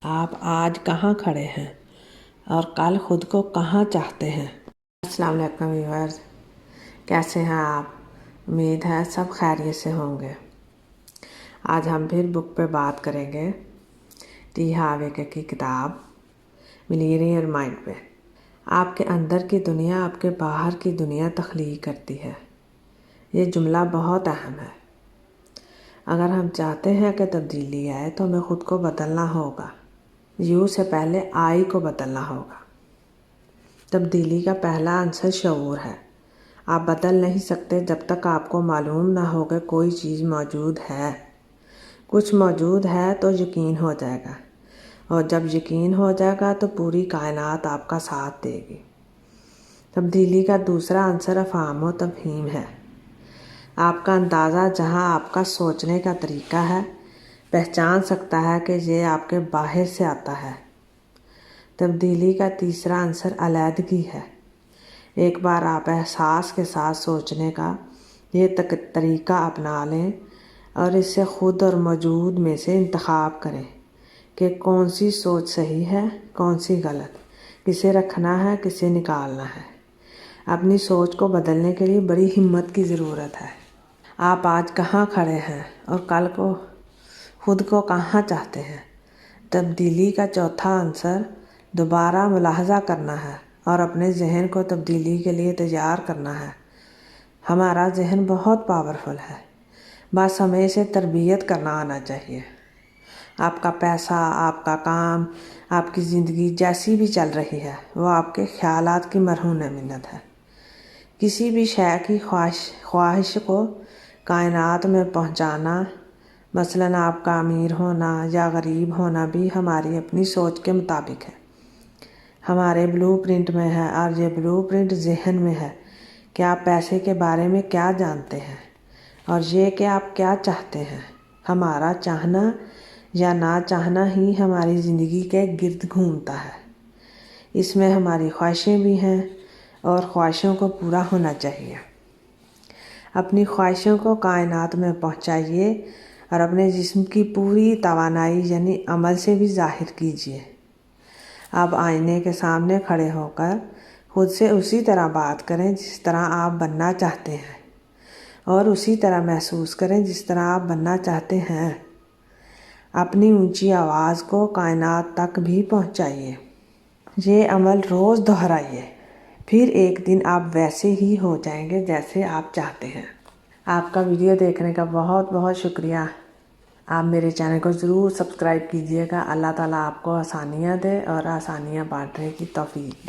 آپ آج کہاں کھڑے ہیں اور کل خود کو کہاں چاہتے ہیں؟ السلام علیکم ویورز، کیسے ہیں آپ؟ امید ہے سب خیریت سے ہوں گے۔ آج ہم پھر بک پہ بات کریں گے، ٹی ہاروے کی کتاب ملیریر مائنڈ پہ۔ آپ کے اندر کی دنیا آپ کے باہر کی دنیا تخلیق کرتی ہے۔ یہ جملہ بہت اہم ہے۔ اگر ہم چاہتے ہیں کہ تبدیلی آئے تو ہمیں خود کو بدلنا ہوگا۔ یو سے پہلے آئی کو بدلنا ہوگا۔ تبدیلی کا پہلا عنصر شعور ہے۔ آپ بدل نہیں سکتے جب تک آپ کو معلوم نہ ہو کہ کوئی چیز موجود ہے۔ کچھ موجود ہے تو یقین ہو جائے گا، اور جب یقین ہو جائے گا تو پوری کائنات آپ کا ساتھ دے گی۔ تبدیلی کا دوسرا عنصر افہام و تفہیم ہے۔ آپ کا اندازہ جہاں آپ کا سوچنے کا طریقہ ہے پہچان سکتا ہے کہ یہ آپ کے باہر سے آتا ہے۔ تبدیلی کا تیسرا عنصر علیحدگی ہے۔ ایک بار آپ احساس کے ساتھ سوچنے کا یہ طریقہ اپنا لیں اور اس سے خود اور موجود میں سے انتخاب کریں کہ کون سی سوچ صحیح ہے، کون سی غلط، کسے رکھنا ہے، کسے نکالنا ہے۔ اپنی سوچ کو بدلنے کے لیے بڑی ہمت کی ضرورت ہے۔ آپ آج کہاں کھڑے ہیں اور کل کو خود کو کہاں چاہتے ہیں؟ تبدیلی کا چوتھا عنصر دوبارہ ملاحظہ کرنا ہے اور اپنے ذہن کو تبدیلی کے لیے تیار کرنا ہے۔ ہمارا ذہن بہت پاورفل ہے، بس ہمیں اسے تربیت کرنا آنا چاہیے۔ آپ کا پیسہ، آپ کا کام، آپ کی زندگی جیسی بھی چل رہی ہے وہ آپ کے خیالات کی مرہون منت ہے۔ کسی بھی شے کی خواہش کو کائنات میں پہنچانا، مثلاً آپ کا امیر ہونا یا غریب ہونا بھی ہماری اپنی سوچ کے مطابق ہے، ہمارے بلو پرنٹ میں ہے، اور یہ بلو پرنٹ ذہن میں ہے کہ آپ پیسے کے بارے میں کیا جانتے ہیں اور یہ کہ آپ کیا چاہتے ہیں۔ ہمارا چاہنا یا نہ چاہنا ہی ہماری زندگی کے گرد گھومتا ہے۔ اس میں ہماری خواہشیں بھی ہیں اور خواہشوں کو پورا ہونا چاہیے۔ اپنی خواہشوں کو کائنات میں پہنچائیے اور اپنے جسم کی پوری توانائی یعنی عمل سے بھی ظاہر کیجیے۔ آپ آئینے کے سامنے کھڑے ہو کر خود سے اسی طرح بات کریں جس طرح آپ بننا چاہتے ہیں، اور اسی طرح محسوس کریں جس طرح آپ بننا چاہتے ہیں۔ اپنی اونچی آواز کو کائنات تک بھی پہنچائیے۔ یہ عمل روز دہرائیے، پھر ایک دن آپ ویسے ہی ہو جائیں گے جیسے آپ چاہتے ہیں۔ آپ کا ویڈیو دیکھنے کا بہت بہت شکریہ۔ آپ میرے چینل کو ضرور سبسکرائب کیجیے گا۔ اللہ تعالیٰ آپ کو آسانیاں دے اور آسانیاں بانٹنے کی توفیق دے۔